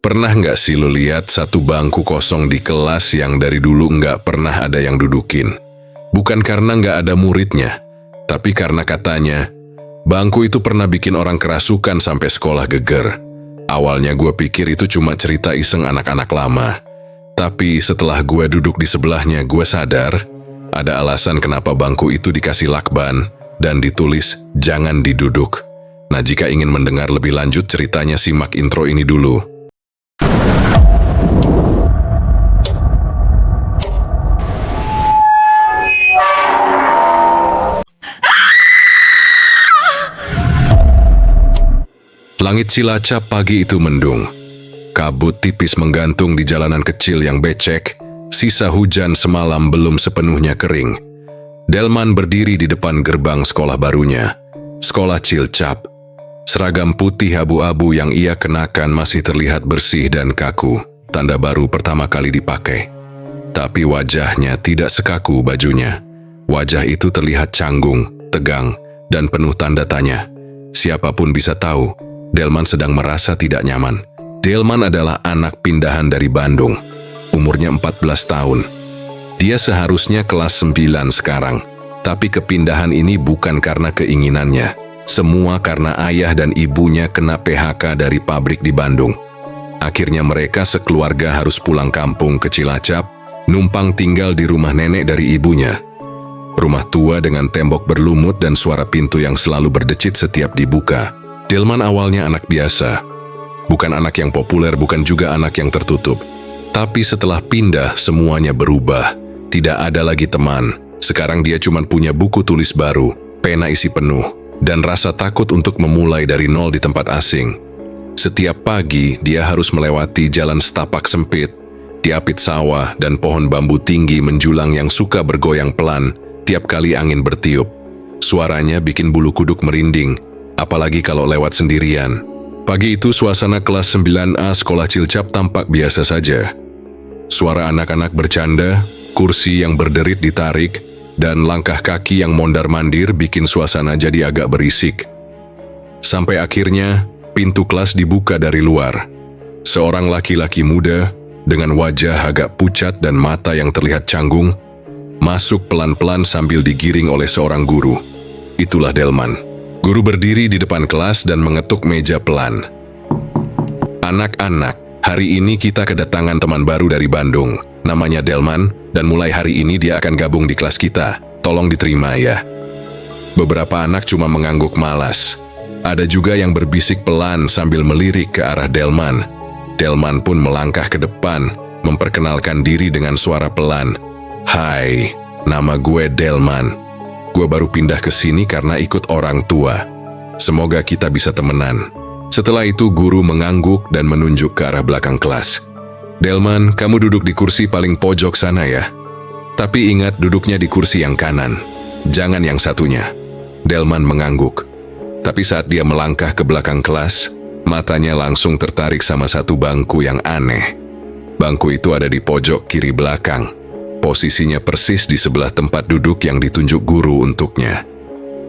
Pernah nggak sih lo lihat satu bangku kosong di kelas yang dari dulu nggak pernah ada yang dudukin? Bukan karena nggak ada muridnya, tapi karena katanya, bangku itu pernah bikin orang kerasukan sampai sekolah geger. Awalnya gue pikir itu cuma cerita iseng anak-anak lama. Tapi setelah gue duduk di sebelahnya, gue sadar ada alasan kenapa bangku itu dikasih lakban dan ditulis jangan diduduk. Nah, jika ingin mendengar lebih lanjut ceritanya, simak intro ini dulu. Langit Cilacap pagi itu mendung. Kabut tipis menggantung di jalanan kecil yang becek, sisa hujan semalam belum sepenuhnya kering. Delman berdiri di depan gerbang sekolah barunya, Sekolah Cilacap. Seragam putih abu-abu yang ia kenakan masih terlihat bersih dan kaku, tanda baru pertama kali dipakai. Tapi wajahnya tidak sekaku bajunya. Wajah itu terlihat canggung, tegang, dan penuh tanda tanya. Siapapun bisa tahu, Delman sedang merasa tidak nyaman. Delman adalah anak pindahan dari Bandung, umurnya 14 tahun. Dia seharusnya kelas 9 sekarang, tapi kepindahan ini bukan karena keinginannya. Semua karena ayah dan ibunya kena PHK dari pabrik di Bandung. Akhirnya mereka sekeluarga harus pulang kampung ke Cilacap, numpang tinggal di rumah nenek dari ibunya. Rumah tua dengan tembok berlumut dan suara pintu yang selalu berdecit setiap dibuka. Delman awalnya anak biasa. Bukan anak yang populer, bukan juga anak yang tertutup. Tapi setelah pindah, semuanya berubah. Tidak ada lagi teman. Sekarang dia cuma punya buku tulis baru, pena isi penuh, dan rasa takut untuk memulai dari nol di tempat asing. Setiap pagi, dia harus melewati jalan setapak sempit, diapit sawah dan pohon bambu tinggi menjulang yang suka bergoyang pelan tiap kali angin bertiup. Suaranya bikin bulu kuduk merinding, apalagi kalau lewat sendirian. Pagi itu suasana kelas 9A Sekolah Cilacap tampak biasa saja. Suara anak-anak bercanda, kursi yang berderit ditarik, dan langkah kaki yang mondar-mandir bikin suasana jadi agak berisik. Sampai akhirnya, pintu kelas dibuka dari luar. Seorang laki-laki muda, dengan wajah agak pucat dan mata yang terlihat canggung, masuk pelan-pelan sambil digiring oleh seorang guru. Itulah Delman. Guru berdiri di depan kelas dan mengetuk meja pelan. Anak-anak, hari ini kita kedatangan teman baru dari Bandung. Namanya Delman, dan mulai hari ini dia akan gabung di kelas kita. Tolong diterima ya. Beberapa anak cuma mengangguk malas. Ada juga yang berbisik pelan sambil melirik ke arah Delman. Delman pun melangkah ke depan, memperkenalkan diri dengan suara pelan. Hai, nama gue Delman. Gue baru pindah ke sini karena ikut orang tua. Semoga kita bisa temenan. Setelah itu guru mengangguk dan menunjuk ke arah belakang kelas. Delman, kamu duduk di kursi paling pojok sana ya. Tapi ingat duduknya di kursi yang kanan. Jangan yang satunya. Delman mengangguk. Tapi saat dia melangkah ke belakang kelas, matanya langsung tertarik sama satu bangku yang aneh. Bangku itu ada di pojok kiri belakang. Posisinya persis di sebelah tempat duduk yang ditunjuk guru untuknya.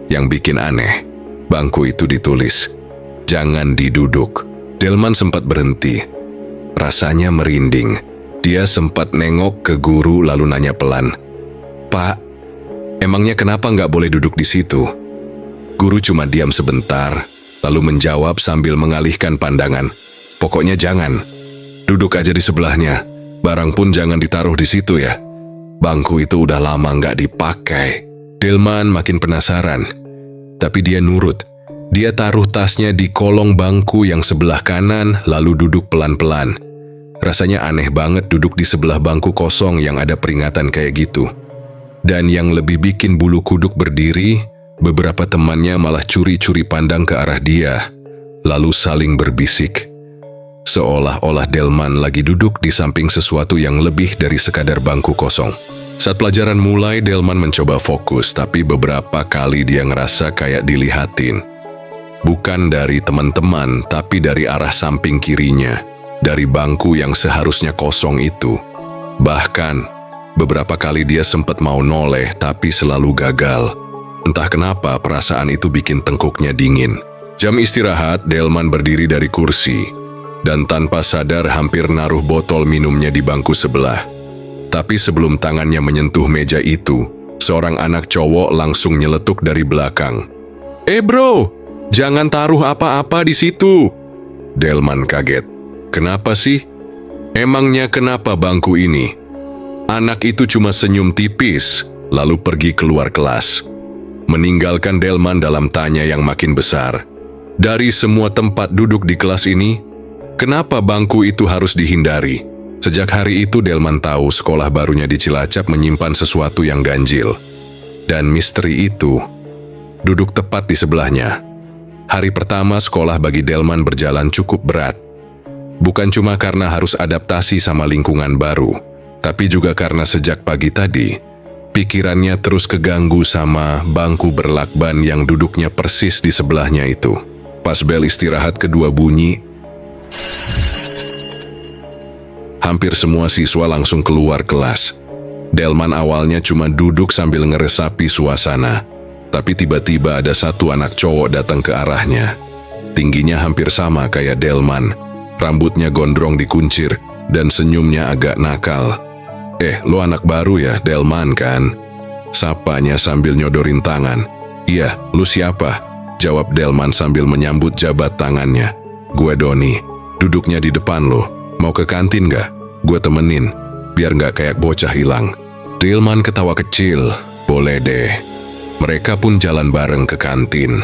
Yang bikin aneh, bangku itu ditulis, jangan diduduk. Delman sempat berhenti. Rasanya merinding. Dia sempat nengok ke guru lalu nanya pelan, Pak, emangnya kenapa nggak boleh duduk di situ? Guru cuma diam sebentar, lalu menjawab sambil mengalihkan pandangan. Pokoknya jangan. Duduk aja di sebelahnya. Barang pun jangan ditaruh di situ ya. Bangku itu udah lama nggak dipakai. Delman makin penasaran. Tapi dia nurut. Dia taruh tasnya di kolong bangku yang sebelah kanan, lalu duduk pelan-pelan. Rasanya aneh banget duduk di sebelah bangku kosong yang ada peringatan kayak gitu. Dan yang lebih bikin bulu kuduk berdiri, beberapa temannya malah curi-curi pandang ke arah dia, lalu saling berbisik. Seolah-olah Delman lagi duduk di samping sesuatu yang lebih dari sekadar bangku kosong. Saat pelajaran mulai, Delman mencoba fokus, tapi beberapa kali dia ngerasa kayak dilihatin. Bukan dari teman-teman, tapi dari arah samping kirinya, dari bangku yang seharusnya kosong itu. Bahkan, beberapa kali dia sempat mau noleh, tapi selalu gagal. Entah kenapa perasaan itu bikin tengkuknya dingin. Jam istirahat, Delman berdiri dari kursi. dan tanpa sadar hampir naruh botol minumnya di bangku sebelah. Tapi sebelum tangannya menyentuh meja itu, seorang anak cowok langsung nyeletuk dari belakang. Bro, jangan taruh apa-apa di situ." Delman kaget. "Kenapa sih? Emangnya kenapa bangku ini?" Anak itu cuma senyum tipis, lalu pergi keluar kelas, meninggalkan Delman dalam tanya yang makin besar. Dari semua tempat duduk di kelas ini, kenapa bangku itu harus dihindari? Sejak hari itu Delman tahu sekolah barunya di Cilacap menyimpan sesuatu yang ganjil. Dan misteri itu duduk tepat di sebelahnya. Hari pertama sekolah bagi Delman berjalan cukup berat. Bukan cuma karena harus adaptasi sama lingkungan baru, tapi juga karena sejak pagi tadi, pikirannya terus keganggu sama bangku berlakban yang duduknya persis di sebelahnya itu. Pas bel istirahat kedua bunyi, hampir semua siswa langsung keluar kelas. Delman awalnya cuma duduk sambil ngeresapi suasana, tapi tiba-tiba ada satu anak cowok datang ke arahnya. Tingginya hampir sama kayak Delman, rambutnya gondrong dikuncir, dan senyumnya agak nakal. Lo anak baru ya, Delman kan?" Sapanya sambil nyodorin tangan. "Iya, lu siapa?" jawab Delman sambil menyambut jabat tangannya. "Gue Doni, duduknya di depan lo. Mau ke kantin gak? Gue temenin, biar gak kayak bocah hilang." Delman ketawa kecil. "Boleh deh." Mereka pun jalan bareng ke kantin.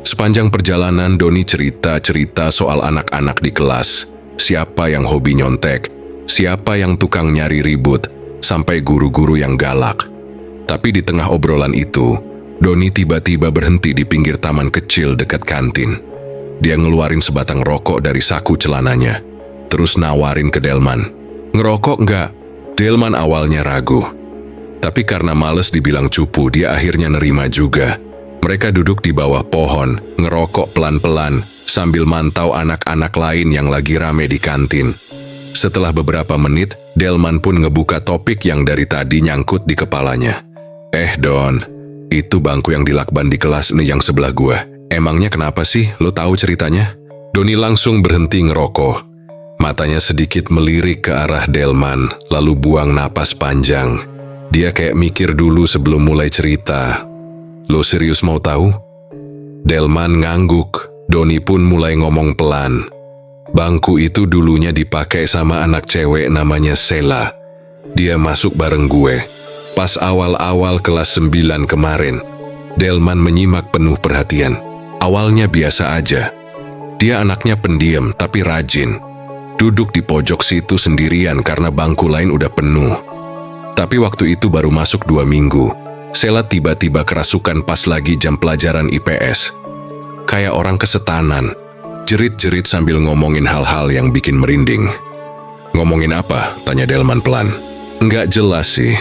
Sepanjang perjalanan Doni cerita-cerita soal anak-anak di kelas. Siapa yang hobi nyontek, siapa yang tukang nyari ribut, sampai guru-guru yang galak. Tapi di tengah obrolan itu, Doni tiba-tiba berhenti di pinggir taman kecil dekat kantin. Dia ngeluarin sebatang rokok dari saku celananya, terus nawarin ke Delman. "Ngerokok nggak?" Delman awalnya ragu, tapi karena males dibilang cupu, dia akhirnya nerima juga. Mereka duduk di bawah pohon, ngerokok pelan-pelan, sambil mantau anak-anak lain yang lagi rame di kantin. Setelah beberapa menit, Delman pun ngebuka topik yang dari tadi nyangkut di kepalanya. Don, itu bangku yang dilakban di kelas nih yang sebelah gua. Emangnya kenapa sih? Lo tahu ceritanya?" Doni langsung berhenti ngerokok. Matanya sedikit melirik ke arah Delman, lalu buang napas panjang. Dia kayak mikir dulu sebelum mulai cerita. "Lo serius mau tahu?" Delman ngangguk. Doni pun mulai ngomong pelan. "Bangku itu dulunya dipakai sama anak cewek namanya Sela. Dia masuk bareng gue pas awal-awal kelas 9 kemarin." Delman menyimak penuh perhatian. Awalnya biasa aja. Dia anaknya pendiam tapi rajin. Duduk di pojok situ sendirian karena bangku lain udah penuh. Tapi waktu itu baru masuk 2 minggu. Sela tiba-tiba kerasukan pas lagi jam pelajaran IPS. Kayak orang kesetanan. Jerit-jerit sambil ngomongin hal-hal yang bikin merinding. "Ngomongin apa?" tanya Delman pelan. "Nggak jelas sih.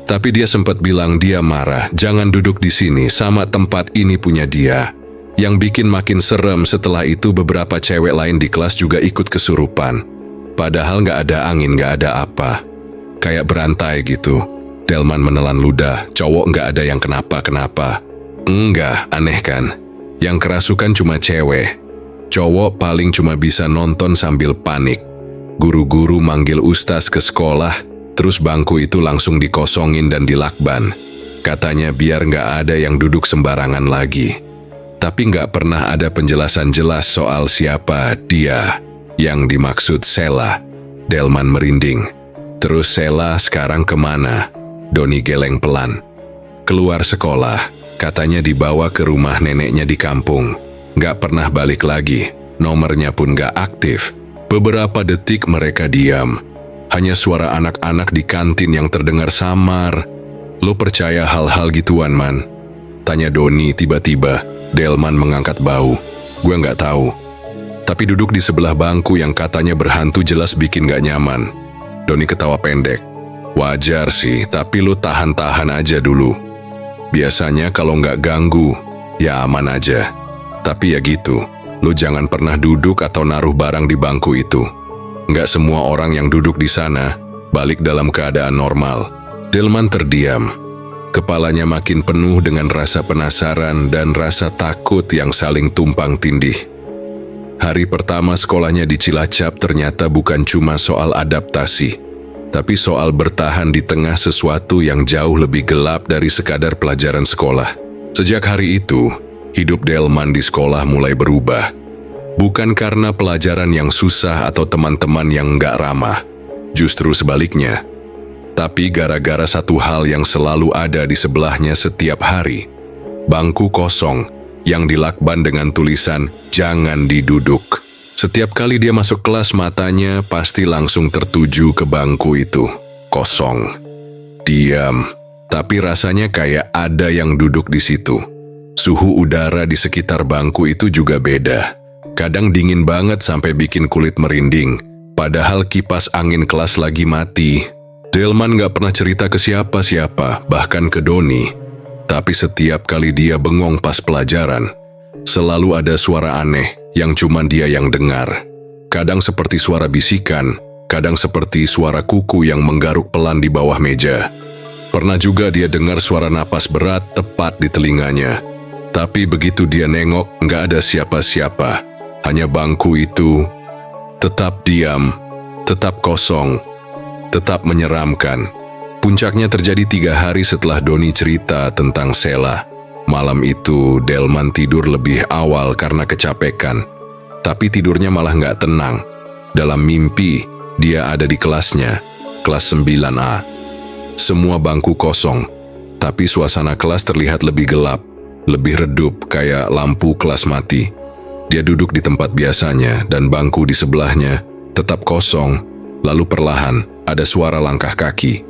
Tapi dia sempat bilang dia marah, jangan duduk di sini, sama tempat ini punya dia." Yang bikin makin serem setelah itu beberapa cewek lain di kelas juga ikut kesurupan. Padahal nggak ada angin, nggak ada apa. Kayak berantai gitu. Delman menelan ludah, cowok nggak ada yang kenapa-kenapa. Enggak, aneh kan? Yang kerasukan cuma cewek. Cowok paling cuma bisa nonton sambil panik. Guru-guru manggil ustaz ke sekolah, terus bangku itu langsung dikosongin dan dilakban. Katanya biar nggak ada yang duduk sembarangan lagi. Tapi nggak pernah ada penjelasan jelas soal siapa dia yang dimaksud Sela. Delman merinding. "Terus Sela sekarang kemana?" Doni geleng pelan. "Keluar sekolah, katanya dibawa ke rumah neneknya di kampung. Nggak pernah balik lagi, nomornya pun nggak aktif." Beberapa detik mereka diam. Hanya suara anak-anak di kantin yang terdengar samar. "Lo percaya hal-hal gituan, Man?" tanya Doni tiba-tiba. Delman mengangkat bahu. "Gue nggak tahu. Tapi duduk di sebelah bangku yang katanya berhantu jelas bikin nggak nyaman." Doni ketawa pendek. "Wajar sih, tapi lo tahan-tahan aja dulu. Biasanya kalau nggak ganggu, ya aman aja. Tapi ya gitu, lo jangan pernah duduk atau naruh barang di bangku itu. Nggak semua orang yang duduk di sana balik dalam keadaan normal." Delman terdiam. Kepalanya makin penuh dengan rasa penasaran dan rasa takut yang saling tumpang tindih. Hari pertama sekolahnya di Cilacap ternyata bukan cuma soal adaptasi, tapi soal bertahan di tengah sesuatu yang jauh lebih gelap dari sekadar pelajaran sekolah. Sejak hari itu, hidup Delman di sekolah mulai berubah. Bukan karena pelajaran yang susah atau teman-teman yang nggak ramah, justru sebaliknya. Tapi gara-gara satu hal yang selalu ada di sebelahnya setiap hari, bangku kosong yang dilakban dengan tulisan "Jangan diduduk". Setiap kali dia masuk kelas, matanya pasti langsung tertuju ke bangku itu. Kosong. Diam. Tapi rasanya kayak ada yang duduk di situ. Suhu udara di sekitar bangku itu juga beda. Kadang dingin banget sampai bikin kulit merinding. Padahal kipas angin kelas lagi mati. Delman gak pernah cerita ke siapa-siapa, bahkan ke Doni. Tapi setiap kali dia bengong pas pelajaran, selalu ada suara aneh yang cuma dia yang dengar. Kadang seperti suara bisikan, kadang seperti suara kuku yang menggaruk pelan di bawah meja. Pernah juga dia dengar suara napas berat tepat di telinganya. Tapi begitu dia nengok, nggak ada siapa-siapa. Hanya bangku itu tetap diam, tetap kosong, tetap menyeramkan. Puncaknya terjadi 3 hari setelah Doni cerita tentang Sela. Malam itu Delman tidur lebih awal karena kecapekan. Tapi tidurnya malah nggak tenang. Dalam mimpi, dia ada di kelasnya, kelas 9A. Semua bangku kosong, tapi suasana kelas terlihat lebih gelap, lebih redup kayak lampu kelas mati. Dia duduk di tempat biasanya dan bangku di sebelahnya tetap kosong. Lalu perlahan ada suara langkah kaki.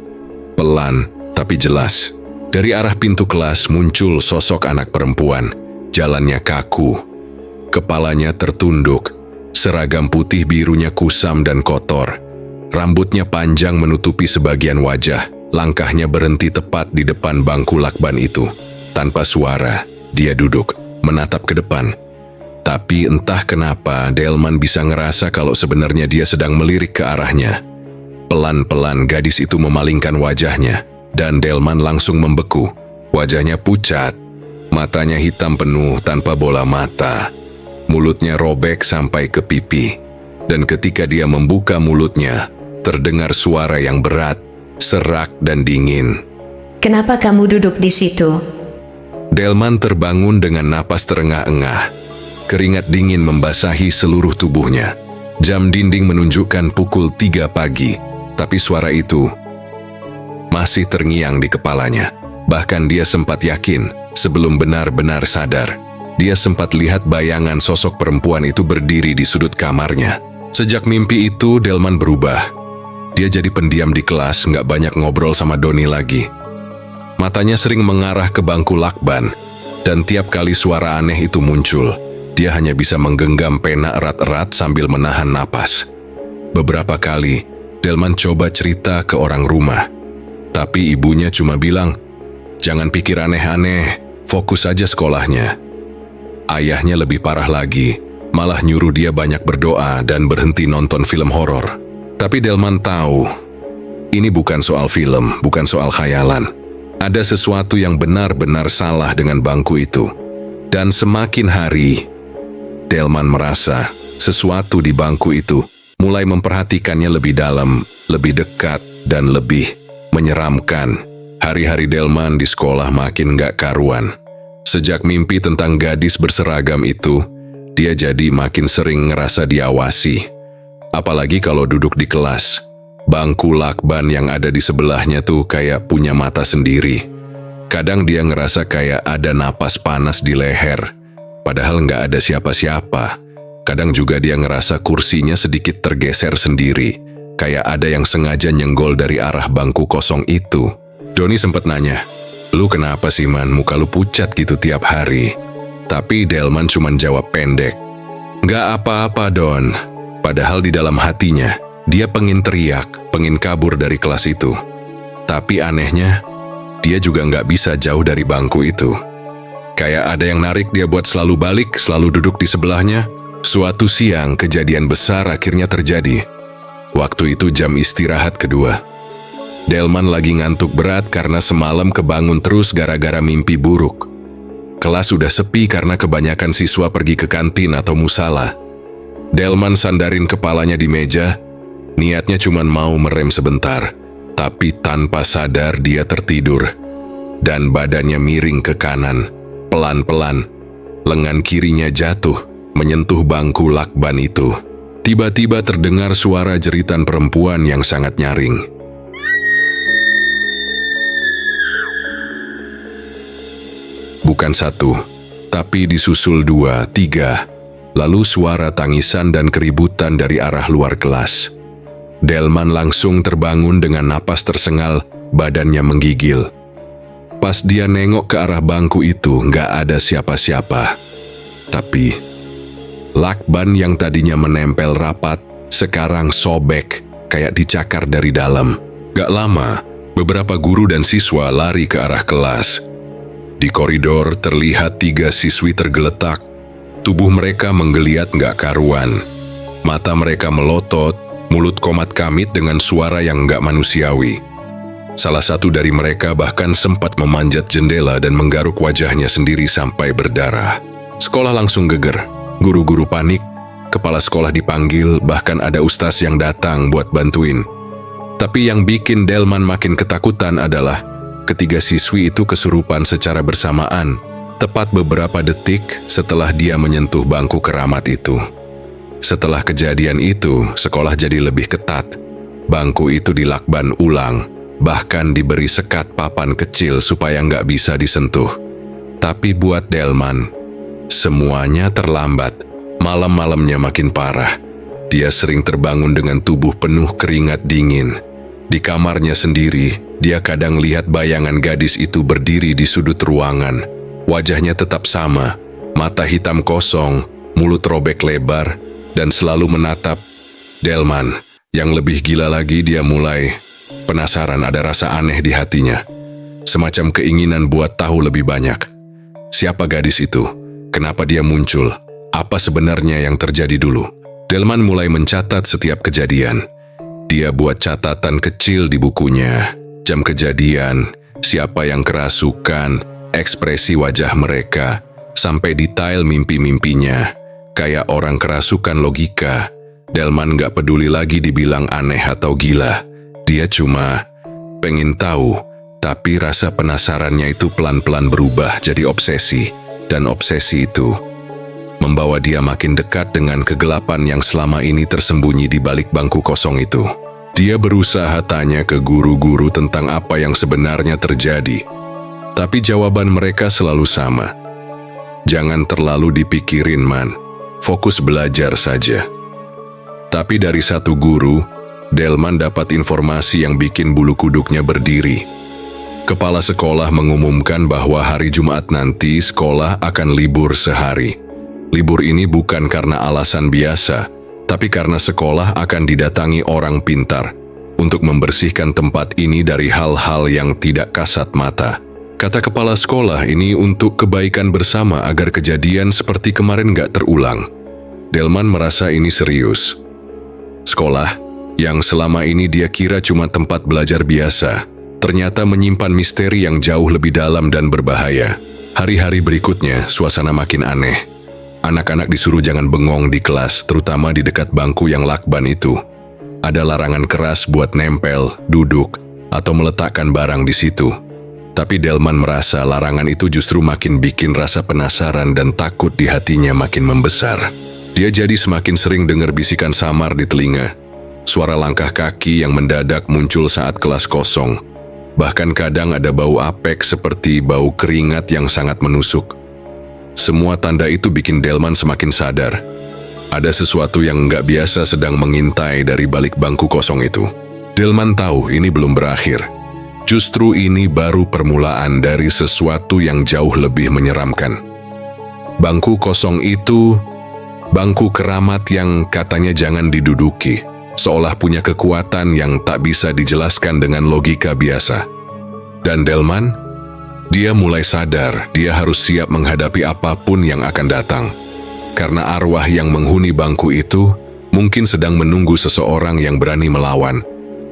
Pelan tapi jelas. Dari arah pintu kelas muncul sosok anak perempuan. Jalannya kaku. Kepalanya tertunduk. Seragam putih birunya kusam dan kotor. Rambutnya panjang menutupi sebagian wajah. Langkahnya berhenti tepat di depan bangku lakban itu. Tanpa suara, dia duduk, menatap ke depan. Tapi entah kenapa Delman bisa ngerasa kalau sebenarnya dia sedang melirik ke arahnya. Pelan-pelan gadis itu memalingkan wajahnya, dan Delman langsung membeku. Wajahnya pucat, matanya hitam penuh tanpa bola mata. Mulutnya robek sampai ke pipi. Dan ketika dia membuka mulutnya, terdengar suara yang berat, serak dan dingin. Kenapa kamu duduk di situ? Delman terbangun dengan napas terengah-engah. Keringat dingin membasahi seluruh tubuhnya. Jam dinding menunjukkan pukul 3 pagi, tapi suara itu masih terngiang di kepalanya. Bahkan dia sempat yakin sebelum benar-benar sadar. Dia sempat lihat bayangan sosok perempuan itu berdiri di sudut kamarnya. Sejak mimpi itu, Delman berubah. Dia jadi pendiam di kelas, nggak banyak ngobrol sama Doni lagi. Matanya sering mengarah ke bangku lakban, dan tiap kali suara aneh itu muncul, dia hanya bisa menggenggam pena erat-erat sambil menahan napas. Beberapa kali, Delman coba cerita ke orang rumah. Tapi ibunya cuma bilang, "Jangan pikir aneh-aneh, fokus aja sekolahnya." Ayahnya lebih parah lagi, malah nyuruh dia banyak berdoa dan berhenti nonton film horor. Tapi Delman tahu, ini bukan soal film, bukan soal khayalan. Ada sesuatu yang benar-benar salah dengan bangku itu. Dan semakin hari, Delman merasa sesuatu di bangku itu mulai memperhatikannya lebih dalam, lebih dekat, dan lebih menyeramkan. Hari-hari Delman di sekolah makin gak karuan. Sejak mimpi tentang gadis berseragam itu, dia jadi makin sering ngerasa diawasi. Apalagi kalau duduk di kelas, bangku lakban yang ada di sebelahnya tuh kayak punya mata sendiri. Kadang dia ngerasa kayak ada napas panas di leher. Padahal nggak ada siapa-siapa. Kadang juga dia ngerasa kursinya sedikit tergeser sendiri. Kayak ada yang sengaja nyenggol dari arah bangku kosong itu. Doni sempat nanya, "Lu kenapa sih man, muka lu pucat gitu tiap hari?" Tapi Delman cuman jawab pendek, "Nggak apa-apa Don." Padahal di dalam hatinya, dia pengen teriak, pengen kabur dari kelas itu. Tapi anehnya, dia juga nggak bisa jauh dari bangku itu. Kayak ada yang narik dia buat selalu balik, selalu duduk di sebelahnya. Suatu siang, kejadian besar akhirnya terjadi. Waktu itu jam istirahat kedua. Delman lagi ngantuk berat karena semalam kebangun terus gara-gara mimpi buruk. Kelas udah sepi karena kebanyakan siswa pergi ke kantin atau musala. Delman sandarin kepalanya di meja, niatnya cuma mau merem sebentar, tapi tanpa sadar dia tertidur, dan badannya miring ke kanan, pelan-pelan. Lengan kirinya jatuh, menyentuh bangku lakban itu. Tiba-tiba terdengar suara jeritan perempuan yang sangat nyaring. Bukan satu, tapi disusul 2, 3. Lalu suara tangisan dan keributan dari arah luar kelas. Delman langsung terbangun dengan napas tersengal, badannya menggigil. Pas dia nengok ke arah bangku itu, nggak ada siapa-siapa. Tapi, lakban yang tadinya menempel rapat, sekarang sobek, kayak dicakar dari dalam. Gak lama, beberapa guru dan siswa lari ke arah kelas. Di koridor terlihat 3 siswi tergeletak. Tubuh mereka menggeliat gak karuan. Mata mereka melotot, mulut komat kamit dengan suara yang gak manusiawi. Salah satu dari mereka bahkan sempat memanjat jendela dan menggaruk wajahnya sendiri sampai berdarah. Sekolah langsung geger, guru-guru panik, kepala sekolah dipanggil, bahkan ada ustaz yang datang buat bantuin. Tapi yang bikin Delman makin ketakutan adalah ketiga siswi itu kesurupan secara bersamaan, tepat beberapa detik setelah dia menyentuh bangku keramat itu. Setelah kejadian itu, sekolah jadi lebih ketat. Bangku itu dilakban ulang, bahkan diberi sekat papan kecil supaya nggak bisa disentuh. Tapi buat Delman, semuanya terlambat. Malam-malamnya makin parah. Dia sering terbangun dengan tubuh penuh keringat dingin. Di kamarnya sendiri, dia kadang lihat bayangan gadis itu berdiri di sudut ruangan. Wajahnya tetap sama, mata hitam kosong, mulut robek lebar, dan selalu menatap Delman. Yang lebih gila lagi, dia mulai penasaran, ada rasa aneh di hatinya. Semacam keinginan buat tahu lebih banyak. Siapa gadis itu? Kenapa dia muncul? Apa sebenarnya yang terjadi dulu? Delman mulai mencatat setiap kejadian. Dia buat catatan kecil di bukunya. Jam kejadian, siapa yang kerasukan, ekspresi wajah mereka, sampai detail mimpi-mimpinya. Kayak orang kerasukan logika. Delman gak peduli lagi dibilang aneh atau gila. Dia cuma pengen tahu, tapi rasa penasarannya itu pelan-pelan berubah jadi obsesi. Dan obsesi itu membawa dia makin dekat dengan kegelapan yang selama ini tersembunyi di balik bangku kosong itu. Dia berusaha tanya ke guru-guru tentang apa yang sebenarnya terjadi. Tapi jawaban mereka selalu sama. Jangan terlalu dipikirin, man. Fokus belajar saja. Tapi dari satu guru, Delman dapat informasi yang bikin bulu kuduknya berdiri. Kepala sekolah mengumumkan bahwa hari Jumat nanti sekolah akan libur sehari. Libur ini bukan karena alasan biasa, tapi karena sekolah akan didatangi orang pintar untuk membersihkan tempat ini dari hal-hal yang tidak kasat mata. Kata kepala sekolah, ini untuk kebaikan bersama agar kejadian seperti kemarin gak terulang. Delman merasa ini serius. Sekolah, yang selama ini dia kira cuma tempat belajar biasa, ternyata menyimpan misteri yang jauh lebih dalam dan berbahaya. Hari-hari berikutnya, suasana makin aneh. Anak-anak disuruh jangan bengong di kelas, terutama di dekat bangku yang lakban itu. Ada larangan keras buat nempel, duduk, atau meletakkan barang di situ. Tapi Delman merasa larangan itu justru makin bikin rasa penasaran dan takut di hatinya makin membesar. Dia jadi semakin sering dengar bisikan samar di telinga. Suara langkah kaki yang mendadak muncul saat kelas kosong. Bahkan kadang ada bau apek seperti bau keringat yang sangat menusuk. Semua tanda itu bikin Delman semakin sadar. Ada sesuatu yang nggak biasa sedang mengintai dari balik bangku kosong itu. Delman tahu ini belum berakhir. Justru ini baru permulaan dari sesuatu yang jauh lebih menyeramkan. Bangku kosong itu, bangku keramat yang katanya jangan diduduki, seolah punya kekuatan yang tak bisa dijelaskan dengan logika biasa. Dan Delman, dia mulai sadar dia harus siap menghadapi apapun yang akan datang. Karena arwah yang menghuni bangku itu mungkin sedang menunggu seseorang yang berani melawan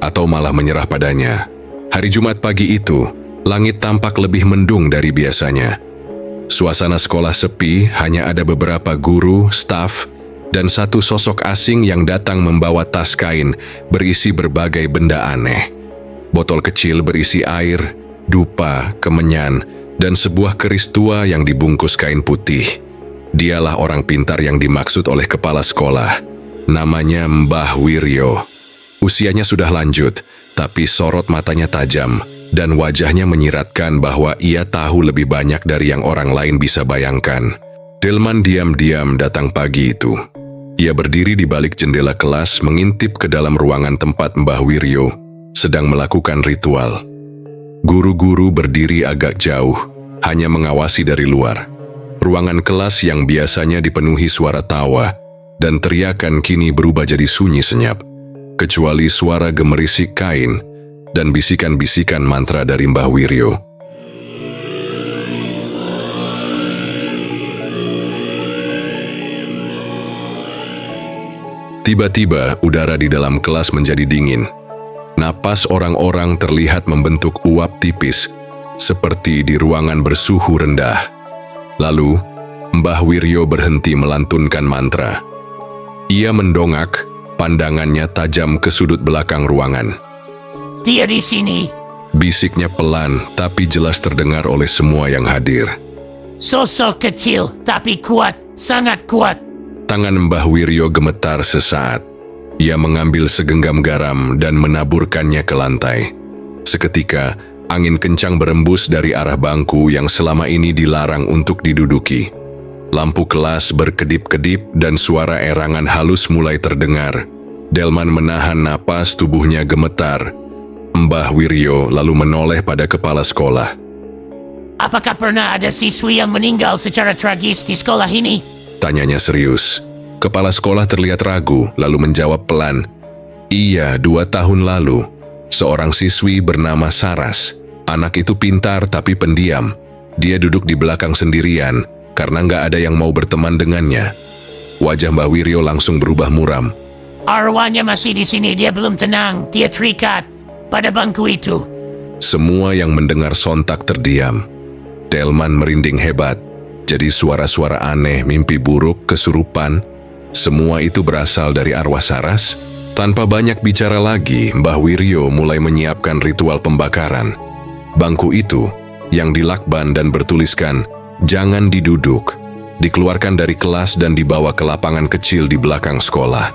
atau malah menyerah padanya. Hari Jumat pagi itu, langit tampak lebih mendung dari biasanya. Suasana sekolah sepi, hanya ada beberapa guru, staf, dan satu sosok asing yang datang membawa tas kain berisi berbagai benda aneh. Botol kecil berisi air, dupa, kemenyan, dan sebuah keris tua yang dibungkus kain putih. Dialah orang pintar yang dimaksud oleh kepala sekolah. Namanya Mbah Wiryo. Usianya sudah lanjut, tapi sorot matanya tajam, dan wajahnya menyiratkan bahwa ia tahu lebih banyak dari yang orang lain bisa bayangkan. Delman diam-diam datang pagi itu. Ia berdiri di balik jendela kelas mengintip ke dalam ruangan tempat Mbah Wiryo sedang melakukan ritual. Guru-guru berdiri agak jauh, hanya mengawasi dari luar. Ruangan kelas yang biasanya dipenuhi suara tawa dan teriakan kini berubah jadi sunyi senyap, kecuali suara gemerisik kain dan bisikan-bisikan mantra dari Mbah Wiryo. Tiba-tiba, udara di dalam kelas menjadi dingin. Napas orang-orang terlihat membentuk uap tipis, seperti di ruangan bersuhu rendah. Lalu, Mbah Wiryo berhenti melantunkan mantra. Ia mendongak, pandangannya tajam ke sudut belakang ruangan. Dia di sini. Bisiknya pelan, tapi jelas terdengar oleh semua yang hadir. Sosok kecil, tapi kuat, sangat kuat. Tangan Mbah Wiryo gemetar sesaat. Ia mengambil segenggam garam dan menaburkannya ke lantai. Seketika, angin kencang berembus dari arah bangku yang selama ini dilarang untuk diduduki. Lampu kelas berkedip-kedip dan suara erangan halus mulai terdengar. Delman menahan napas, tubuhnya gemetar. Mbah Wiryo lalu menoleh pada kepala sekolah. Apakah pernah ada siswi yang meninggal secara tragis di sekolah ini? Tanyanya serius. Kepala sekolah terlihat ragu, lalu menjawab pelan. Iya, 2 tahun lalu. Seorang siswi bernama Saras. Anak itu pintar tapi pendiam. Dia duduk di belakang sendirian, karena nggak ada yang mau berteman dengannya. Wajah Mbah Wiryo langsung berubah muram. Arwahnya masih di sini, dia belum tenang. Dia terikat pada bangku itu. Semua yang mendengar sontak terdiam. Delman merinding hebat. Jadi suara-suara aneh, mimpi buruk, kesurupan, semua itu berasal dari arwah Saras. Tanpa banyak bicara lagi, Mbah Wiryo mulai menyiapkan ritual pembakaran. Bangku itu, yang dilakban dan bertuliskan, "Jangan diduduk," dikeluarkan dari kelas dan dibawa ke lapangan kecil di belakang sekolah.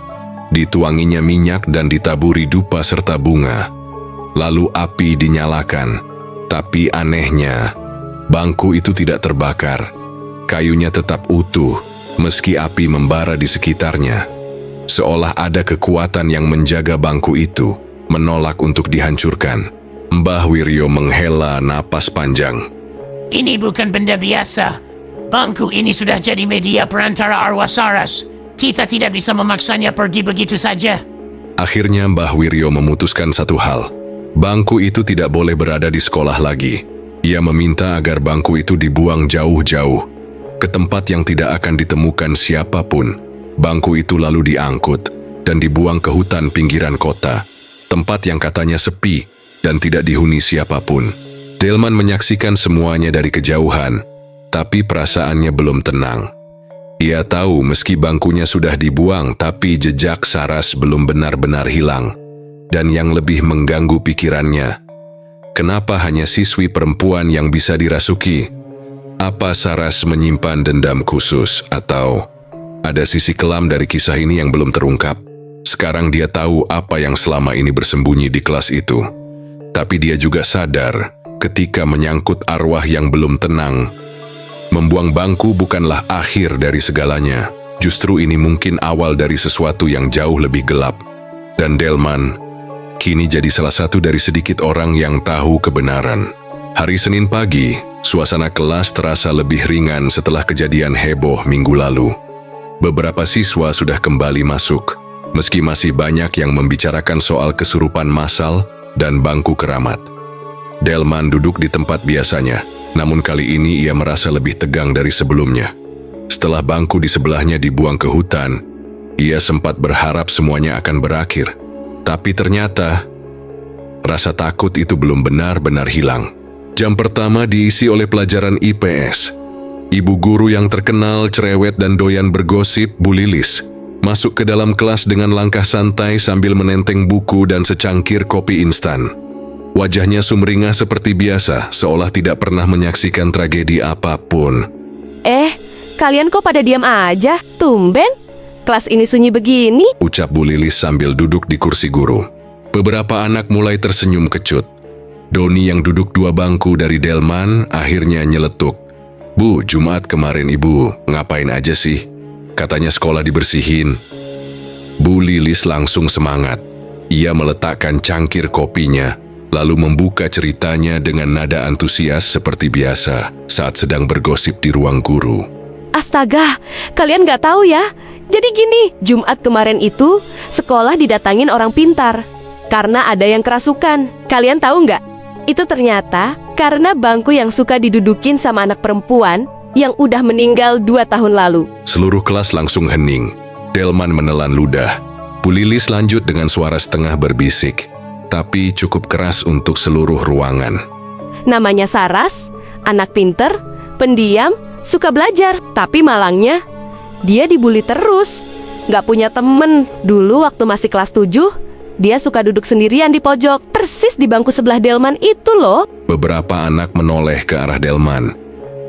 Dituanginya minyak dan ditaburi dupa serta bunga. Lalu api dinyalakan. Tapi anehnya, bangku itu tidak terbakar. Kayunya tetap utuh, meski api membara di sekitarnya. Seolah ada kekuatan yang menjaga bangku itu, menolak untuk dihancurkan. Mbah Wiryo menghela napas panjang. Ini bukan benda biasa. Bangku ini sudah jadi media perantara arwah Saras. Kita tidak bisa memaksanya pergi begitu saja. Akhirnya Mbah Wiryo memutuskan satu hal. Bangku itu tidak boleh berada di sekolah lagi. Ia meminta agar bangku itu dibuang jauh-jauh, ke tempat yang tidak akan ditemukan siapapun. Bangku itu lalu diangkut dan dibuang ke hutan pinggiran kota, tempat yang katanya sepi dan tidak dihuni siapapun. Delman menyaksikan semuanya dari kejauhan, tapi perasaannya belum tenang. Ia tahu meski bangkunya sudah dibuang, tapi jejak Saras belum benar-benar hilang. Dan yang lebih mengganggu pikirannya, kenapa hanya siswi perempuan yang bisa dirasuki? Apa Saras menyimpan dendam khusus atau ada sisi kelam dari kisah ini yang belum terungkap? Sekarang dia tahu apa yang selama ini bersembunyi di kelas itu. Tapi dia juga sadar ketika menyangkut arwah yang belum tenang. Membuang bangku bukanlah akhir dari segalanya. Justru ini mungkin awal dari sesuatu yang jauh lebih gelap. Dan Delman kini jadi salah satu dari sedikit orang yang tahu kebenaran. Hari Senin pagi, suasana kelas terasa lebih ringan setelah kejadian heboh minggu lalu. Beberapa siswa sudah kembali masuk, meski masih banyak yang membicarakan soal kesurupan massal dan bangku keramat. Delman duduk di tempat biasanya, namun kali ini ia merasa lebih tegang dari sebelumnya. Setelah bangku di sebelahnya dibuang ke hutan, ia sempat berharap semuanya akan berakhir. Tapi ternyata, rasa takut itu belum benar-benar hilang. Jam pertama diisi oleh pelajaran IPS. Ibu guru yang terkenal, cerewet dan doyan bergosip, Bu Lilis, Masuk ke dalam kelas dengan langkah santai sambil menenteng buku dan secangkir kopi instan. Wajahnya sumringah seperti biasa, seolah tidak pernah menyaksikan tragedi apapun. Kalian kok pada diam aja? Tumben, kelas ini sunyi begini. Ucap Bu Lilis sambil duduk di kursi guru. Beberapa anak mulai tersenyum kecut. Doni yang duduk 2 bangku dari Delman akhirnya nyeletuk. "Bu, Jumat kemarin ibu ngapain aja sih? Katanya sekolah dibersihin." Bu Lilis langsung semangat. Ia meletakkan cangkir kopinya, lalu membuka ceritanya dengan nada antusias seperti biasa saat sedang bergosip di ruang guru. Astaga, kalian gak tahu ya? Jadi gini, Jumat kemarin itu sekolah didatangin orang pintar karena ada yang kerasukan. Kalian tahu nggak? Itu ternyata karena bangku yang suka didudukin sama anak perempuan yang udah meninggal 2 tahun lalu. Seluruh kelas langsung hening. Delman menelan ludah. Bu Lilis lanjut dengan suara setengah berbisik, tapi cukup keras untuk seluruh ruangan. Namanya Saras, anak pinter, pendiam, suka belajar, tapi malangnya dia dibully terus. Gak punya temen. Dulu waktu masih kelas 7, dia suka duduk sendirian di pojok, persis di bangku sebelah Delman itu loh. Beberapa anak menoleh ke arah Delman.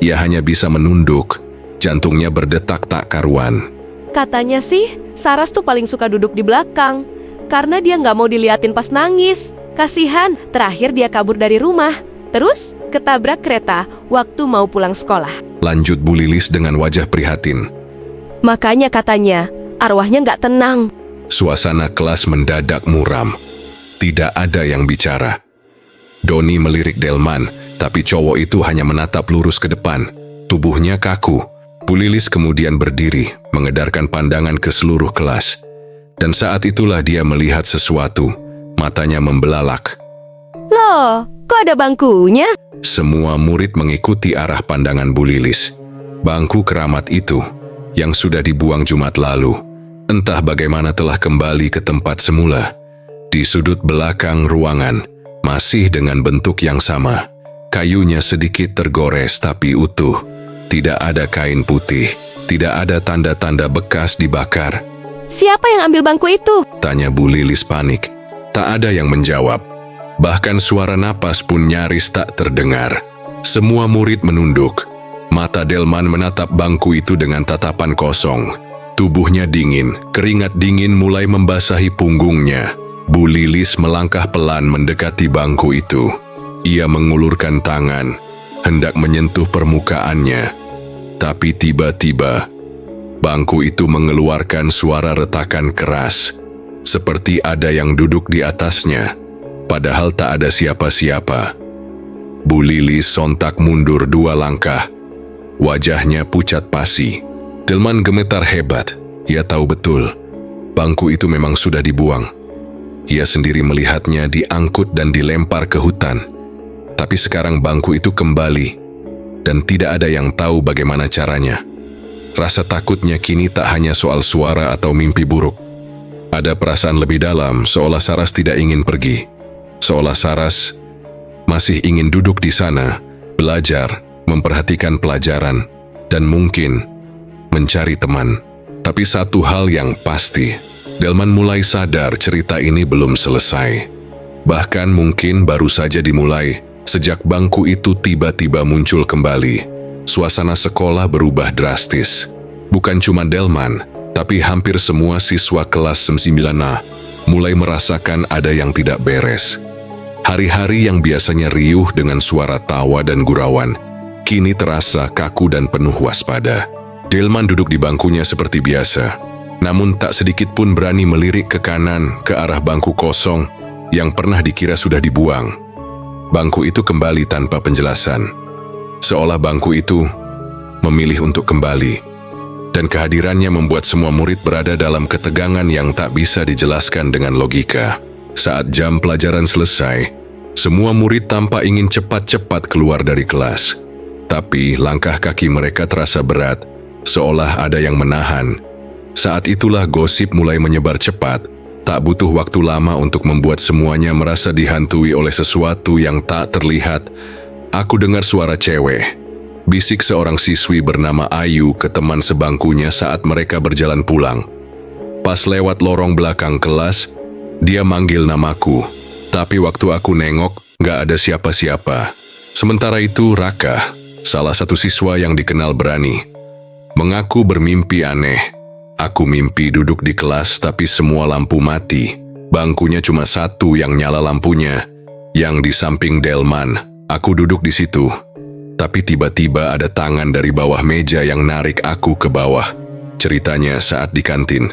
Ia hanya bisa menunduk, jantungnya berdetak tak karuan. Katanya sih, Saras tuh paling suka duduk di belakang karena dia gak mau diliatin pas nangis. Kasihan, terakhir dia kabur dari rumah, terus ketabrak kereta waktu mau pulang sekolah. Lanjut Bu Lilis dengan wajah prihatin. Makanya katanya, arwahnya gak tenang. Suasana kelas mendadak muram. Tidak ada yang bicara. Doni melirik Delman, tapi cowok itu hanya menatap lurus ke depan. Tubuhnya kaku. Bu Lilis kemudian berdiri, mengedarkan pandangan ke seluruh kelas. Dan saat itulah dia melihat sesuatu. Matanya membelalak. Loh, kok ada bangkunya? Semua murid mengikuti arah pandangan Bu Lilis. Bangku keramat itu, yang sudah dibuang Jumat lalu, entah bagaimana telah kembali ke tempat semula. Di sudut belakang ruangan, masih dengan bentuk yang sama. Kayunya sedikit tergores tapi utuh. Tidak ada kain putih, tidak ada tanda-tanda bekas dibakar. Siapa yang ambil bangku itu? Tanya Bu Lilis panik. Tak ada yang menjawab. Bahkan suara napas pun nyaris tak terdengar. Semua murid menunduk. Mata Delman menatap bangku itu dengan tatapan kosong. Tubuhnya dingin, keringat dingin mulai membasahi punggungnya. Bu Lilis melangkah pelan mendekati bangku itu. Ia mengulurkan tangan, hendak menyentuh permukaannya. Tapi tiba-tiba, bangku itu mengeluarkan suara retakan keras. Seperti ada yang duduk di atasnya. Padahal tak ada siapa-siapa. Bu Lilis sontak mundur 2 langkah. Wajahnya pucat pasi. Delman gemetar hebat. Ia tahu betul, bangku itu memang sudah dibuang. Ia sendiri melihatnya diangkut dan dilempar ke hutan. Tapi sekarang bangku itu kembali, dan tidak ada yang tahu bagaimana caranya. Rasa takutnya kini tak hanya soal suara atau mimpi buruk. Ada perasaan lebih dalam, seolah Saras tidak ingin pergi. Seolah Saras masih ingin duduk di sana, belajar, memperhatikan pelajaran, dan mungkin mencari teman. Tapi satu hal yang pasti, Delman mulai sadar cerita ini belum selesai. Bahkan mungkin baru saja dimulai sejak bangku itu tiba-tiba muncul kembali. Suasana sekolah berubah drastis. Bukan cuma Delman, tapi hampir semua siswa kelas 9A mulai merasakan ada yang tidak beres. Hari-hari yang biasanya riuh dengan suara tawa dan gurauan, kini terasa kaku dan penuh waspada. Delman duduk di bangkunya seperti biasa, namun tak sedikit pun berani melirik ke kanan ke arah bangku kosong yang pernah dikira sudah dibuang. Bangku itu kembali tanpa penjelasan, seolah bangku itu memilih untuk kembali, dan kehadirannya membuat semua murid berada dalam ketegangan yang tak bisa dijelaskan dengan logika. Saat jam pelajaran selesai, semua murid tampak ingin cepat-cepat keluar dari kelas. Tapi langkah kaki mereka terasa berat, seolah ada yang menahan. Saat itulah gosip mulai menyebar cepat. Tak butuh waktu lama untuk membuat semuanya merasa dihantui oleh sesuatu yang tak terlihat. Aku dengar suara cewek, bisik seorang siswi bernama Ayu ke teman sebangkunya saat mereka berjalan pulang. Pas lewat lorong belakang kelas, dia manggil namaku. Tapi waktu aku nengok, gak ada siapa-siapa. Sementara itu Raka, salah satu siswa yang dikenal berani, mengaku bermimpi aneh. Aku mimpi duduk di kelas tapi semua lampu mati. Bangkunya cuma satu yang nyala lampunya, yang di samping Delman. Aku duduk di situ. Tapi tiba-tiba ada tangan dari bawah meja yang narik aku ke bawah. Ceritanya saat di kantin.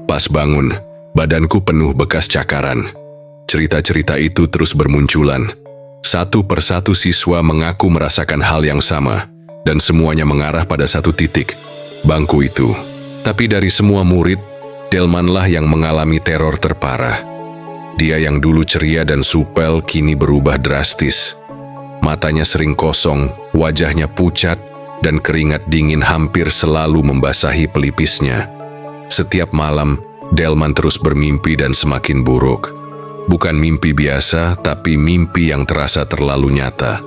Pas bangun, badanku penuh bekas cakaran. Cerita-cerita itu terus bermunculan. Satu persatu siswa mengaku merasakan hal yang sama, dan semuanya mengarah pada satu titik, bangku itu. Tapi dari semua murid, Delmanlah yang mengalami teror terparah. Dia yang dulu ceria dan supel kini berubah drastis. Matanya sering kosong, wajahnya pucat, dan keringat dingin hampir selalu membasahi pelipisnya. Setiap malam, Delman terus bermimpi dan semakin buruk. Bukan mimpi biasa, tapi mimpi yang terasa terlalu nyata.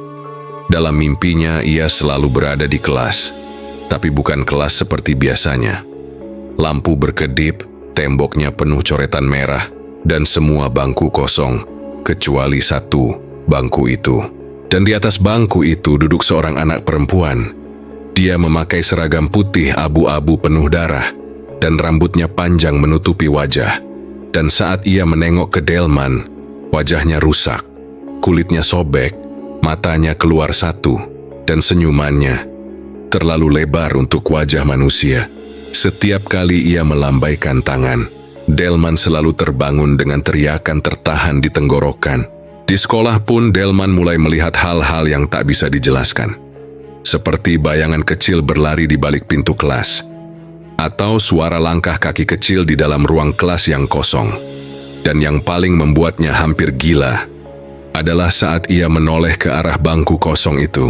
Dalam mimpinya, ia selalu berada di kelas, tapi bukan kelas seperti biasanya. Lampu berkedip, temboknya penuh coretan merah, dan semua bangku kosong, kecuali satu, bangku itu. Dan di atas bangku itu duduk seorang anak perempuan. Dia memakai seragam putih abu-abu penuh darah, dan rambutnya panjang menutupi wajah. Dan saat ia menengok ke Delman, wajahnya rusak, kulitnya sobek, matanya keluar satu, dan senyumannya terlalu lebar untuk wajah manusia. Setiap kali ia melambaikan tangan, Delman selalu terbangun dengan teriakan tertahan di tenggorokan. Di sekolah pun Delman mulai melihat hal-hal yang tak bisa dijelaskan. Seperti bayangan kecil berlari di balik pintu kelas, atau suara langkah kaki kecil di dalam ruang kelas yang kosong. Dan yang paling membuatnya hampir gila adalah saat ia menoleh ke arah bangku kosong itu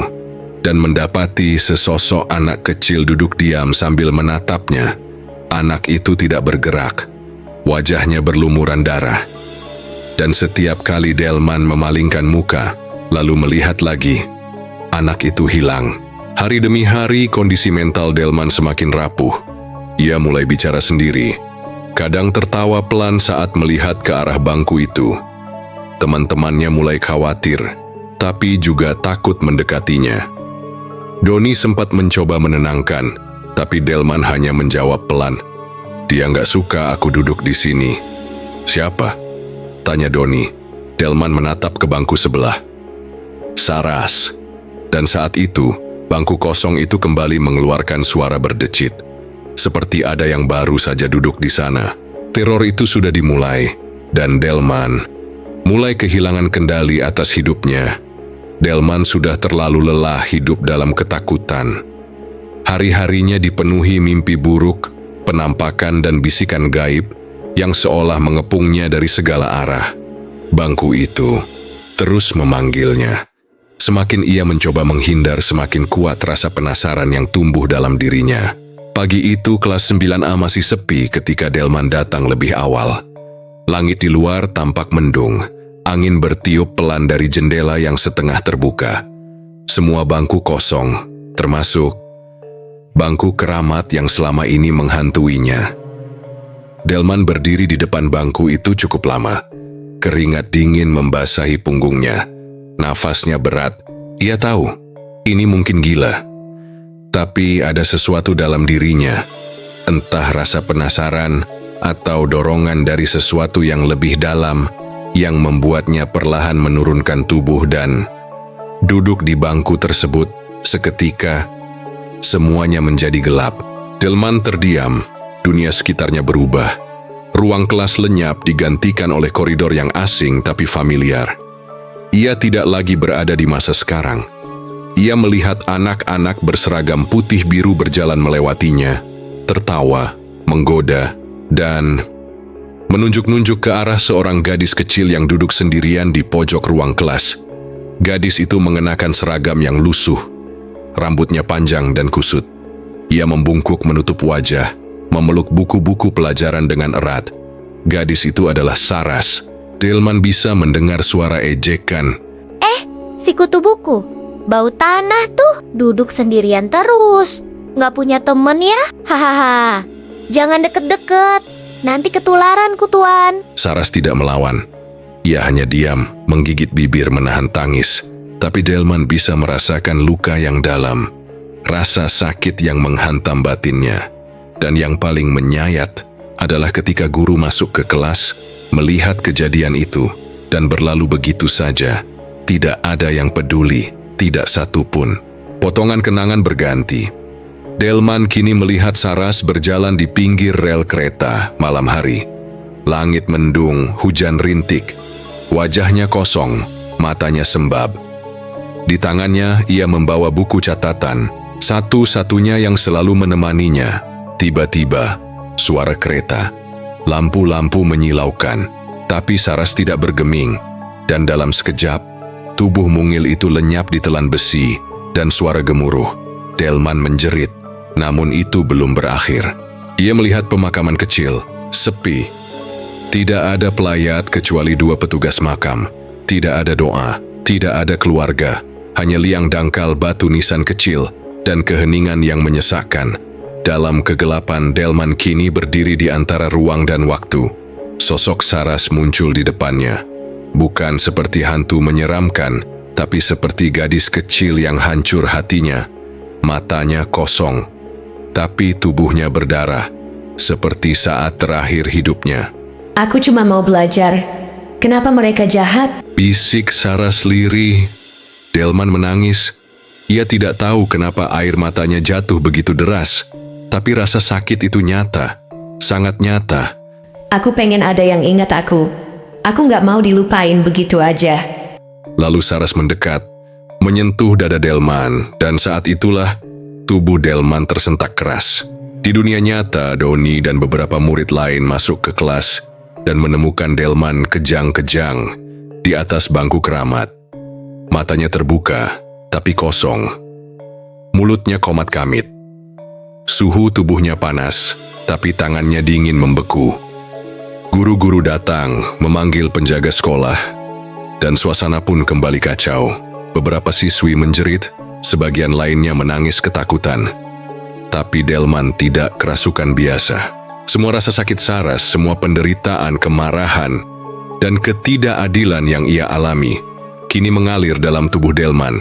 dan mendapati sesosok anak kecil duduk diam sambil menatapnya. Anak itu tidak bergerak, wajahnya berlumuran darah. Dan setiap kali Delman memalingkan muka, lalu melihat lagi, anak itu hilang. Hari demi hari kondisi mental Delman semakin rapuh. Ia mulai bicara sendiri, kadang tertawa pelan saat melihat ke arah bangku itu. Teman-temannya mulai khawatir, tapi juga takut mendekatinya. Doni sempat mencoba menenangkan, tapi Delman hanya menjawab pelan, "Dia nggak suka aku duduk di sini." "Siapa?" tanya Doni. Delman menatap ke bangku sebelah. "Saras." Dan saat itu, bangku kosong itu kembali mengeluarkan suara berdecit. Seperti ada yang baru saja duduk di sana. Teror itu sudah dimulai, dan Delman mulai kehilangan kendali atas hidupnya. Delman sudah terlalu lelah hidup dalam ketakutan. Hari-harinya dipenuhi mimpi buruk, penampakan dan bisikan gaib yang seolah mengepungnya dari segala arah. Bangku itu terus memanggilnya. Semakin ia mencoba menghindar, semakin kuat rasa penasaran yang tumbuh dalam dirinya. Pagi itu kelas 9A masih sepi ketika Delman datang lebih awal. Langit di luar tampak mendung, angin bertiup pelan dari jendela yang setengah terbuka. Semua bangku kosong, termasuk bangku keramat yang selama ini menghantuinya. Delman berdiri di depan bangku itu cukup lama. Keringat dingin membasahi punggungnya. Nafasnya berat. Ia tahu, ini mungkin gila. Tapi ada sesuatu dalam dirinya, entah rasa penasaran atau dorongan dari sesuatu yang lebih dalam yang membuatnya perlahan menurunkan tubuh dan duduk di bangku tersebut. Seketika, semuanya menjadi gelap. Delman terdiam, dunia sekitarnya berubah. Ruang kelas lenyap digantikan oleh koridor yang asing tapi familiar. Ia tidak lagi berada di masa sekarang. Ia melihat anak-anak berseragam putih biru berjalan melewatinya, tertawa, menggoda, dan menunjuk-nunjuk ke arah seorang gadis kecil yang duduk sendirian di pojok ruang kelas. Gadis itu mengenakan seragam yang lusuh, rambutnya panjang dan kusut. Ia membungkuk menutup wajah, memeluk buku-buku pelajaran dengan erat. Gadis itu adalah Saras. Delman bisa mendengar suara ejekan. Si kutu buku. Bau tanah tuh, duduk sendirian terus. Nggak punya temen ya? Hahaha. Jangan deket-deket. Nanti ketularanku, Tuan. Saras tidak melawan. Ia hanya diam, menggigit bibir menahan tangis. Tapi Delman bisa merasakan luka yang dalam. Rasa sakit yang menghantam batinnya. Dan yang paling menyayat adalah ketika guru masuk ke kelas, melihat kejadian itu, dan berlalu begitu saja. Tidak ada yang peduli, tidak satu pun. Potongan kenangan berganti. Delman kini melihat Saras berjalan di pinggir rel kereta malam hari. Langit mendung, hujan rintik. Wajahnya kosong, matanya sembab. Di tangannya ia membawa buku catatan, satu-satunya yang selalu menemaninya. Tiba-tiba, suara kereta. Lampu-lampu menyilaukan, tapi Saras tidak bergeming. Dan dalam sekejap, tubuh mungil itu lenyap di telan besi, dan suara gemuruh. Delman menjerit, namun itu belum berakhir. Ia melihat pemakaman kecil, sepi. Tidak ada pelayat kecuali 2 petugas makam. Tidak ada doa, tidak ada keluarga. Hanya liang dangkal batu nisan kecil dan keheningan yang menyesakkan. Dalam kegelapan, Delman kini berdiri di antara ruang dan waktu. Sosok Saras muncul di depannya. Bukan seperti hantu menyeramkan, tapi seperti gadis kecil yang hancur hatinya. Matanya kosong, tapi tubuhnya berdarah, seperti saat terakhir hidupnya. Aku cuma mau belajar. Kenapa mereka jahat? Bisik Saras lirih. Delman menangis. Ia tidak tahu kenapa air matanya jatuh begitu deras, tapi rasa sakit itu nyata, sangat nyata. Aku pengen ada yang ingat aku. Aku nggak mau dilupain begitu aja. Lalu Saras mendekat, menyentuh dada Delman, dan saat itulah tubuh Delman tersentak keras. Di dunia nyata, Doni dan beberapa murid lain masuk ke kelas dan menemukan Delman kejang-kejang di atas bangku keramat. Matanya terbuka, tapi kosong. Mulutnya komat kamit. Suhu tubuhnya panas, tapi tangannya dingin membeku. Guru-guru datang memanggil penjaga sekolah, dan suasana pun kembali kacau. Beberapa siswi menjerit, sebagian lainnya menangis ketakutan. Tapi Delman tidak kerasukan biasa. Semua rasa sakit Saras, semua penderitaan, kemarahan, dan ketidakadilan yang ia alami, kini mengalir dalam tubuh Delman.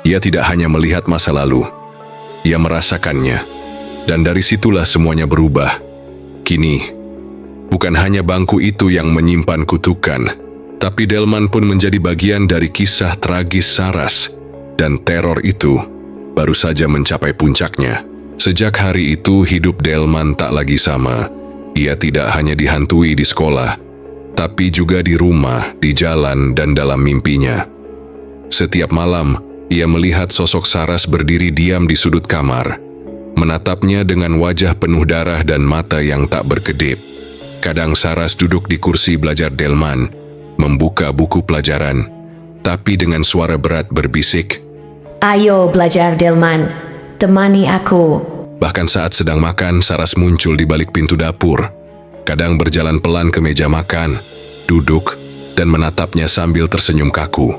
Ia tidak hanya melihat masa lalu, ia merasakannya. Dan dari situlah semuanya berubah. Kini, bukan hanya bangku itu yang menyimpan kutukan, tapi Delman pun menjadi bagian dari kisah tragis Saras. Dan teror itu baru saja mencapai puncaknya. Sejak hari itu, hidup Delman tak lagi sama. Ia tidak hanya dihantui di sekolah, tapi juga di rumah, di jalan, dan dalam mimpinya. Setiap malam, ia melihat sosok Saras berdiri diam di sudut kamar, menatapnya dengan wajah penuh darah dan mata yang tak berkedip. Kadang Saras duduk di kursi belajar Delman, membuka buku pelajaran, tapi dengan suara berat berbisik, Ayo belajar Delman, temani aku. Bahkan saat sedang makan, Saras muncul di balik pintu dapur. Kadang berjalan pelan ke meja makan, duduk, dan menatapnya sambil tersenyum kaku.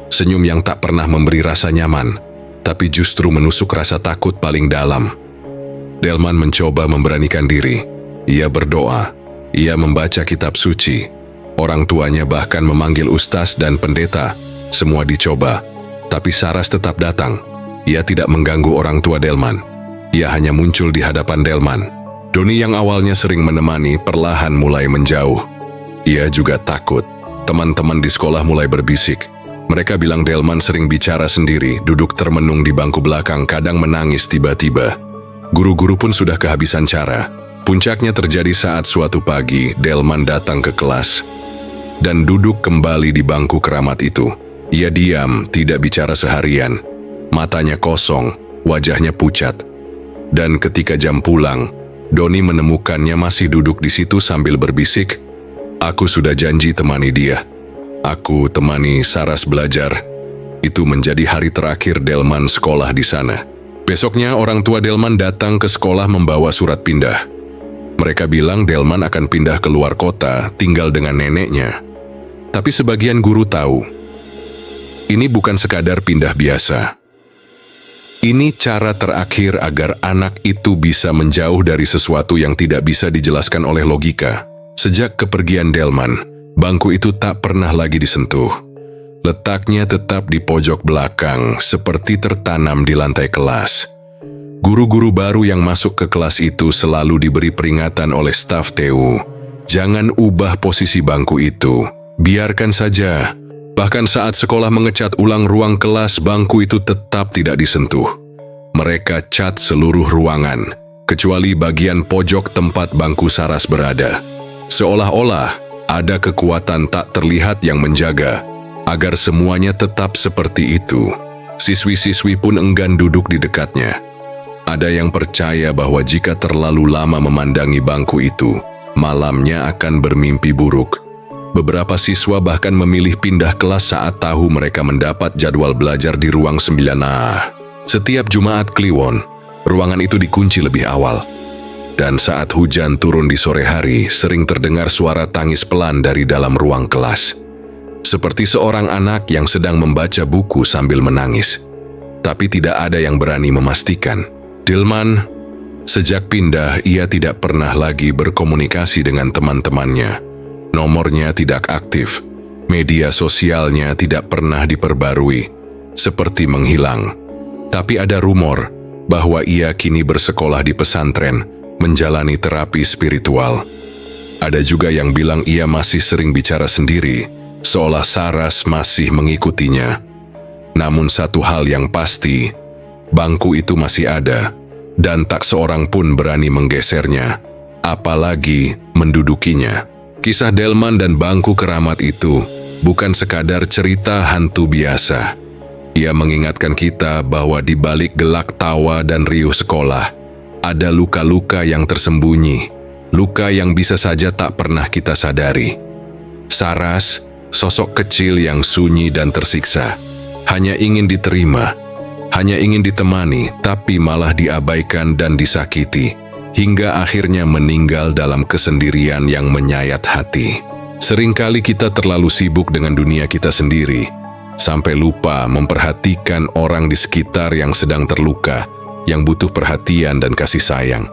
Senyum yang tak pernah memberi rasa nyaman, tapi justru menusuk rasa takut paling dalam. Delman mencoba memberanikan diri. Ia berdoa, ia membaca kitab suci. Orang tuanya bahkan memanggil ustaz dan pendeta. Semua dicoba, tapi Saras tetap datang. Ia tidak mengganggu orang tua Delman. Ia hanya muncul di hadapan Delman. Doni yang awalnya sering menemani perlahan mulai menjauh. Ia juga takut. Teman-teman di sekolah mulai berbisik. Mereka bilang Delman sering bicara sendiri, duduk termenung di bangku belakang, kadang menangis tiba-tiba. Guru-guru pun sudah kehabisan cara. Puncaknya terjadi saat suatu pagi Delman datang ke kelas dan duduk kembali di bangku keramat itu. Ia diam, tidak bicara seharian. Matanya kosong, wajahnya pucat. Dan ketika jam pulang, Doni menemukannya masih duduk di situ sambil berbisik, "Aku sudah janji temani dia. Aku temani Saras belajar." Itu menjadi hari terakhir Delman sekolah di sana. Besoknya orang tua Delman datang ke sekolah membawa surat pindah. Mereka bilang Delman akan pindah ke luar kota, tinggal dengan neneknya. Tapi sebagian guru tahu, ini bukan sekadar pindah biasa. Ini cara terakhir agar anak itu bisa menjauh dari sesuatu yang tidak bisa dijelaskan oleh logika. Sejak kepergian Delman, bangku itu tak pernah lagi disentuh. Letaknya tetap di pojok belakang, seperti tertanam di lantai kelas. Guru-guru baru yang masuk ke kelas itu selalu diberi peringatan oleh staf TU. Jangan ubah posisi bangku itu, biarkan saja. Bahkan saat sekolah mengecat ulang ruang kelas, bangku itu tetap tidak disentuh. Mereka cat seluruh ruangan, kecuali bagian pojok tempat bangku Saras berada. Seolah-olah ada kekuatan tak terlihat yang menjaga, agar semuanya tetap seperti itu. Siswi-siswi pun enggan duduk di dekatnya. Ada yang percaya bahwa jika terlalu lama memandangi bangku itu, malamnya akan bermimpi buruk. Beberapa siswa bahkan memilih pindah kelas saat tahu mereka mendapat jadwal belajar di ruang 9A. Setiap Jumat Kliwon, ruangan itu dikunci lebih awal. Dan saat hujan turun di sore hari, sering terdengar suara tangis pelan dari dalam ruang kelas. Seperti seorang anak yang sedang membaca buku sambil menangis. Tapi tidak ada yang berani memastikan. Delman, sejak pindah, ia tidak pernah lagi berkomunikasi dengan teman-temannya. Nomornya tidak aktif, media sosialnya tidak pernah diperbarui, seperti menghilang. Tapi ada rumor bahwa ia kini bersekolah di pesantren, menjalani terapi spiritual. Ada juga yang bilang ia masih sering bicara sendiri, seolah Saras masih mengikutinya. Namun satu hal yang pasti, bangku itu masih ada, dan tak seorang pun berani menggesernya, apalagi mendudukinya. Kisah Delman dan bangku keramat itu bukan sekadar cerita hantu biasa. Ia mengingatkan kita bahwa di balik gelak tawa dan riuh sekolah, ada luka-luka yang tersembunyi, luka yang bisa saja tak pernah kita sadari. Saras, sosok kecil yang sunyi dan tersiksa, hanya ingin diterima, hanya ingin ditemani, tapi malah diabaikan dan disakiti. Hingga akhirnya meninggal dalam kesendirian yang menyayat hati. Seringkali kita terlalu sibuk dengan dunia kita sendiri, sampai lupa memperhatikan orang di sekitar yang sedang terluka, yang butuh perhatian dan kasih sayang.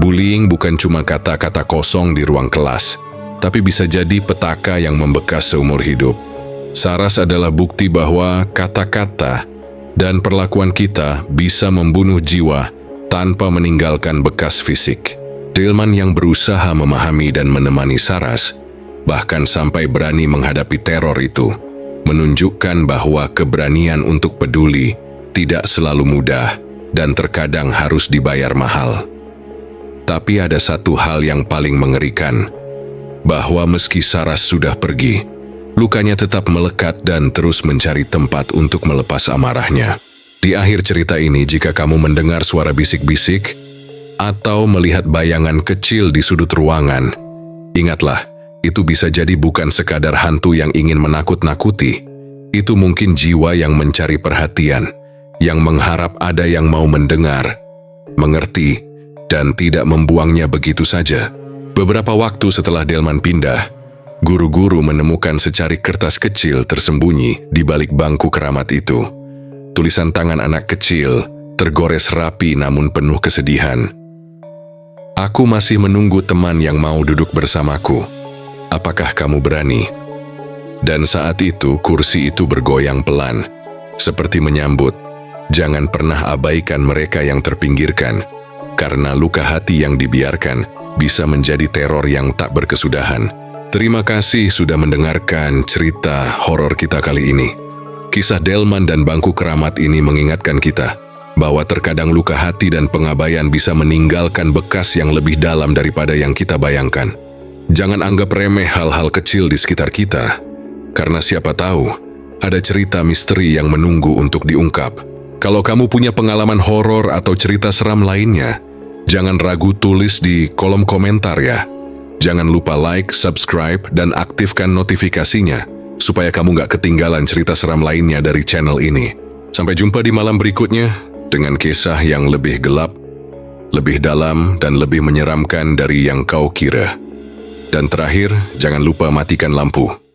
Bullying bukan cuma kata-kata kosong di ruang kelas, tapi bisa jadi petaka yang membekas seumur hidup. Saras adalah bukti bahwa kata-kata dan perlakuan kita bisa membunuh jiwa tanpa meninggalkan bekas fisik. Delman yang berusaha memahami dan menemani Saras, bahkan sampai berani menghadapi teror itu, menunjukkan bahwa keberanian untuk peduli tidak selalu mudah dan terkadang harus dibayar mahal. Tapi ada satu hal yang paling mengerikan, bahwa meski Saras sudah pergi, lukanya tetap melekat dan terus mencari tempat untuk melepas amarahnya. Di akhir cerita ini, jika kamu mendengar suara bisik-bisik atau melihat bayangan kecil di sudut ruangan, ingatlah, itu bisa jadi bukan sekadar hantu yang ingin menakut-nakuti. Itu mungkin jiwa yang mencari perhatian, yang mengharap ada yang mau mendengar, mengerti, dan tidak membuangnya begitu saja. Beberapa waktu setelah Delman pindah, guru-guru menemukan secarik kertas kecil tersembunyi di balik bangku keramat itu. Tulisan tangan anak kecil, tergores rapi namun penuh kesedihan. Aku masih menunggu teman yang mau duduk bersamaku. Apakah kamu berani? Dan saat itu kursi itu bergoyang pelan, seperti menyambut, jangan pernah abaikan mereka yang terpinggirkan, karena luka hati yang dibiarkan bisa menjadi teror yang tak berkesudahan. Terima kasih sudah mendengarkan cerita horor kita kali ini. Kisah Delman dan bangku keramat ini mengingatkan kita bahwa terkadang luka hati dan pengabaian bisa meninggalkan bekas yang lebih dalam daripada yang kita bayangkan. Jangan anggap remeh hal-hal kecil di sekitar kita, karena siapa tahu ada cerita misteri yang menunggu untuk diungkap. Kalau kamu punya pengalaman horor atau cerita seram lainnya, jangan ragu tulis di kolom komentar ya. Jangan lupa like, subscribe, dan aktifkan notifikasinya, supaya kamu gak ketinggalan cerita seram lainnya dari channel ini. Sampai jumpa di malam berikutnya, dengan kisah yang lebih gelap, lebih dalam, dan lebih menyeramkan dari yang kau kira. Dan terakhir, jangan lupa matikan lampu.